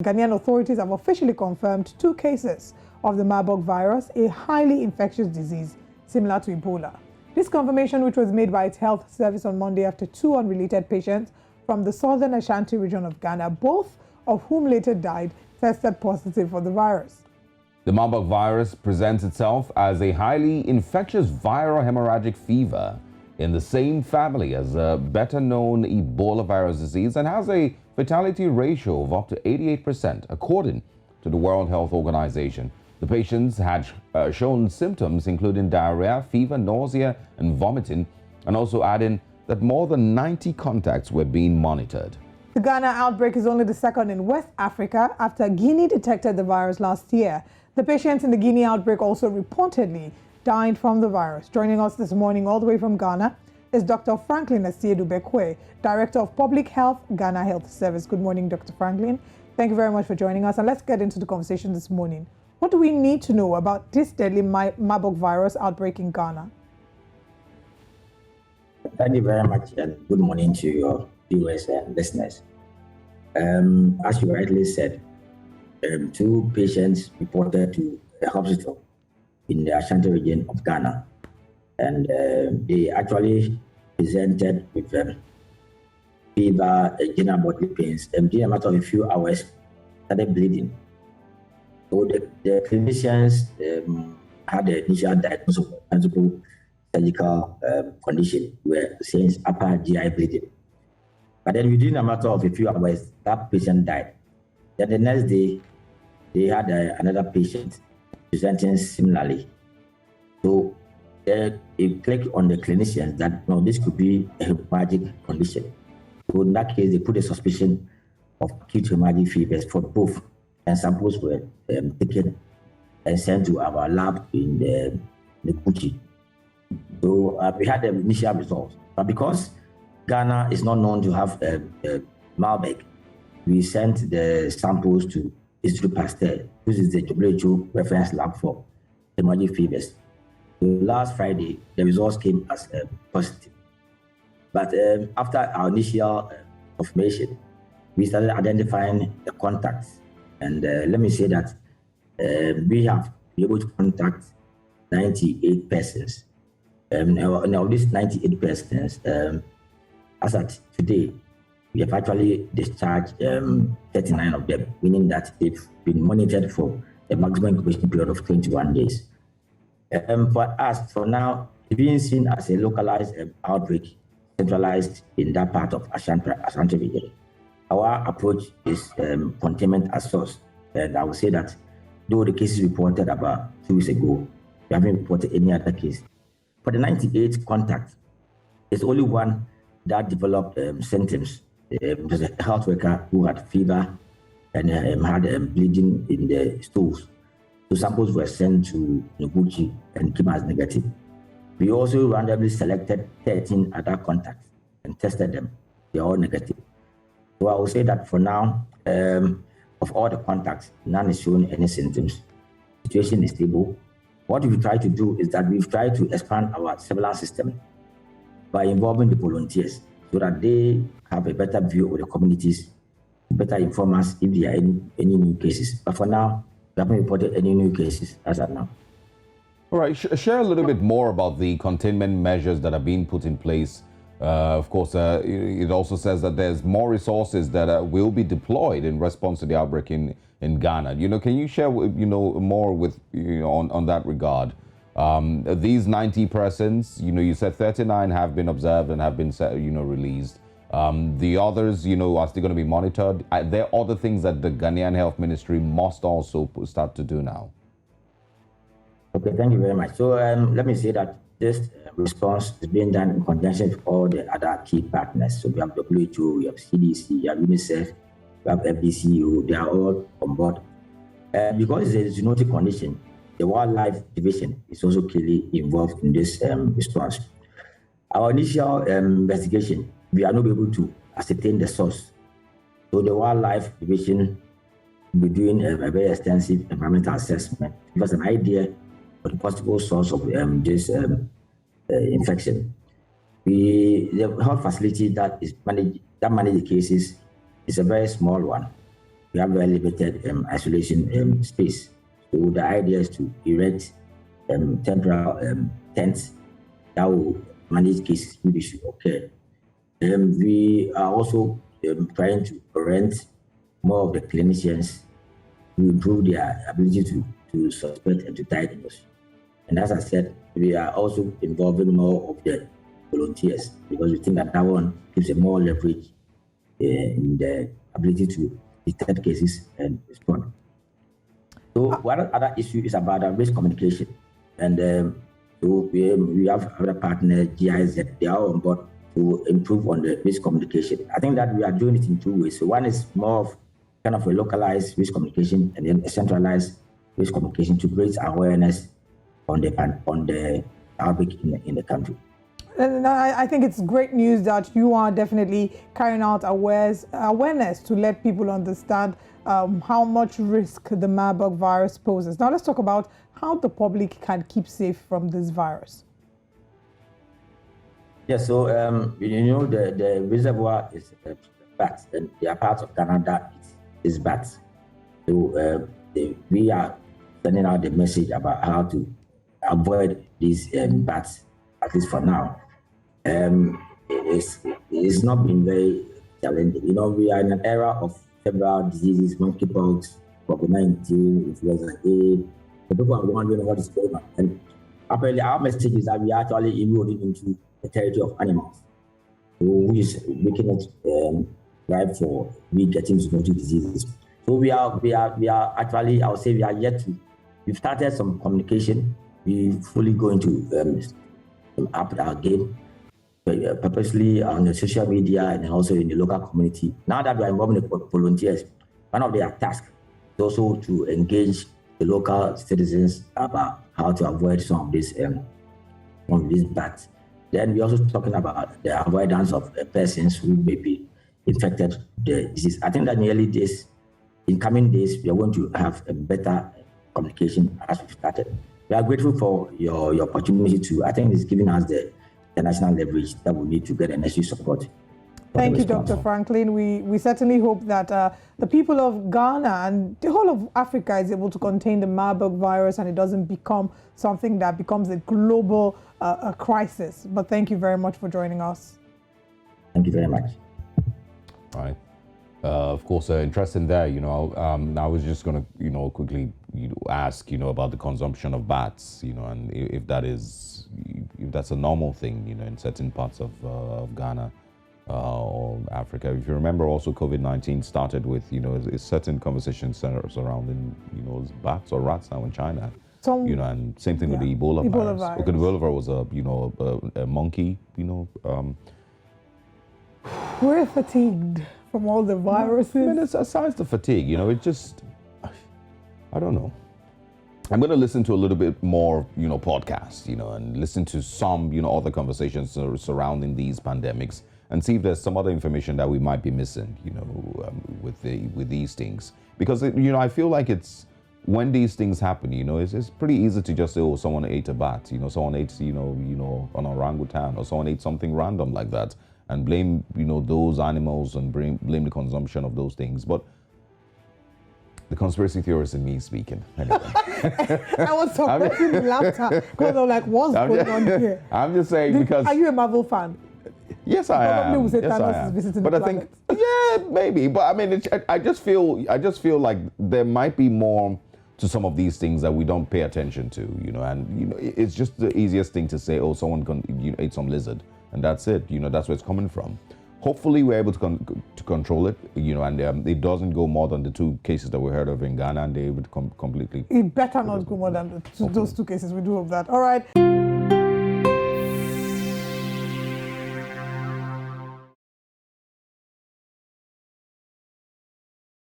Ghanaian authorities have officially confirmed 2 cases of the Marburg virus, a highly infectious disease similar to Ebola. This confirmation, which was made by its health service on Monday after 2 unrelated patients from the southern Ashanti region of Ghana, both of whom later died, tested positive for the virus. The Marburg virus presents itself as a highly infectious viral hemorrhagic fever in the same family as a better-known Ebola virus disease and has a fatality ratio of up to 88%, according to the World Health Organization. The patients had shown symptoms including diarrhea, fever, nausea, and vomiting, and also adding that more than 90 contacts were being monitored. The Ghana outbreak is only the second in West Africa after Guinea detected the virus last year. The patients in the Guinea outbreak also reportedly died from the virus. Joining us this morning all the way from Ghana is Dr. Franklin Asiedu-Bekwe, Director of Public Health, Ghana Health Service. Good morning, Dr. Franklin. Thank you very much for joining us. And let's get into the conversation this morning. What do we need to know about this deadly Marburg virus outbreak in Ghana? Thank you very much, and good morning to your viewers and listeners. As you rightly said, 2 patients reported to the hospital in the Ashanti region of Ghana, and they actually presented with fever, general bodily pains, and in a matter of a few hours, started bleeding. So the clinicians had the initial diagnosis of multiple surgical condition, where saying upper GI bleeding. But then within a matter of a few hours, that patient died. Then the next day, they had another patient presenting similarly. So they clicked on the clinicians that no, this could be a hemorrhagic condition. So in that case, they put a suspicion of acute hemorrhagic fevers for both, and samples were taken and sent to our lab in the Guinea. So we had the initial results, but because Ghana is not known to have Marburg, we sent the samples to Institut Pasteur, which is the WHO reference lab for hemorrhagic fevers. So last Friday, the results came as positive. But after our initial confirmation, we started identifying the contacts. And let me say that we have been able to contact 98 persons. Now these 98 persons, as at today, we have actually discharged 39 of them, meaning that they've been monitored for a maximum incubation period of 21 days. For us, for now, it's being seen as a localized outbreak, centralized in that part of Ashanti region. Our approach is containment as source, and I would say that though the cases reported about 2 weeks ago, we haven't reported any other case. For the 98 contacts, there's only one that developed symptoms. There's a health worker who had fever and had bleeding in the stools. So samples were sent to Noguchi and came as negative. We also randomly selected 13 other contacts and tested them. They're all negative. So I will say that for now, of all the contacts, none is showing any symptoms. The situation is stable. What we try to do is that we've tried to expand our surveillance system by involving the volunteers so that they have a better view of the communities, better inform us if there are any new cases. But for now, we haven't reported any new cases as of now. All right, share a little bit more about the containment measures that are being put in place. Of course, it also says that there's more resources that will be deployed in response to the outbreak in Ghana. Can you share, more with, on that regard? These 90 persons, you said 39 have been observed and have been, released. The others, are still going to be monitored. There are other things that the Ghanaian Health Ministry must also start to do now. Okay, thank you very much. So let me say that this response is being done in conjunction with all the other key partners. So we have WHO, we have CDC, we have UNICEF, we have FDCU, they are all on board. Because it's a zoonotic condition, the Wildlife Division is also clearly involved in this response. Our initial investigation, we are not able to ascertain the source. So the Wildlife Division will be doing a very extensive environmental assessment to give us an idea of the possible source of this infection. The health facility that manages the cases is a very small one. we have very limited isolation space. So the idea is to erect temporary tents that will manage cases if they should occur. We are also trying to rent more of the clinicians to improve their ability to suspect and to diagnose. And as I said, we are also involving more of the volunteers because we think that one gives a more leverage in the ability to detect cases and respond. So one other issue is about risk communication. And so we have other partners, GIZ, they are on board to improve on the risk communication. I think that we are doing it in two ways. So one is more of kind of a localized risk communication and then a centralized risk communication to raise awareness on the outbreak in the country. And I think it's great news that you are definitely carrying out awareness to let people understand how much risk the Marburg virus poses. Now let's talk about how the public can keep safe from this virus. Yeah, so the reservoir is bats, and there are parts of Ghana that is bats. So we are sending out the message about how to avoid these bats, at least for now. It's not been very challenging. You know, we are in an era of several diseases, monkeypox, COVID-19, influenza A. So people are wondering what is going on. And apparently our message is that we are actually eroding into the territory of animals, which is making it ripe for we getting zoonotic diseases. So we are actually, I would say we've started some communication. We fully going to up our game, purposely on the social media and also in the local community. Now that we are involving the volunteers, one of their tasks is also to engage the local citizens about how to avoid some of these bats. Then we're also talking about the avoidance of persons who may be infected with the disease. I think that in coming days, we are going to have a better communication as we've started. We are grateful for your opportunity to, I think it's giving us the national leverage that we need to get the necessary support. Thank you, Dr. Franklin. We certainly hope that the people of Ghana and the whole of Africa is able to contain the Marburg virus and it doesn't become something that becomes a global crisis. But thank you very much for joining us. Thank you very much. All right. Of course, interesting there. I was just going to, quickly ask, about the consumption of bats, and if that's a normal thing, in certain parts of Ghana or Africa. If you remember, also COVID-19 started with, a certain conversation surrounding, bats or rats now in China. And same thing with the Ebola virus. Okay, the Ebola virus was a monkey, We're fatigued from all the viruses. I mean, it's aside the fatigue, it just, I don't know. I'm going to listen to a little bit more, podcasts, and listen to some, other conversations surrounding these pandemics and see if there's some other information that we might be missing, with these things. Because, I feel like it's, when these things happen, it's pretty easy to just say, oh, someone ate a bat, someone ate, an orangutan, or someone ate something random like that, and blame, those animals and blame the consumption of those things. But the conspiracy theorist in me speaking. Anyway. I was suppressing the laughter because I'm like, what's going on here? I'm just saying because... Are you a Marvel fan? Yes, I am. Yes, I am. But I think, yeah, maybe. But I mean, I just feel like there might be more to some of these things that we don't pay attention to, and it's just the easiest thing to say, oh, someone ate some lizard, and that's it. That's where it's coming from. Hopefully, we're able to control it, and it doesn't go more than the 2 cases that we heard of in Ghana, and they're able to completely. It better not go more than those 2 cases. We do hope that. All right.